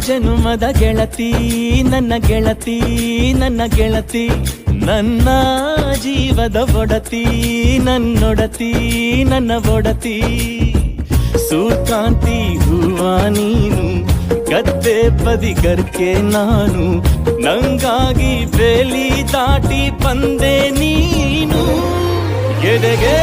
ಜನುಮದ ಗೆಳತಿ ನನ್ನ ಗೆಳತಿ ನನ್ನ ಗೆಳತಿ ನನ್ನ ಜೀವದ ಒಡತಿ ನನ್ನೊಡತಿ ನನ್ನ ಒಡತಿ ಸೂರ್ಕಾಂತಿ ಹೂವ ನೀನು ಗದ್ದೆ ಬದಿಗರ್ಕೆ ನಾನು ನಂಗಾಗಿ ಬೇಲಿ ದಾಟಿ ಬಂದೆ ನೀನು ಎದೆಗೆ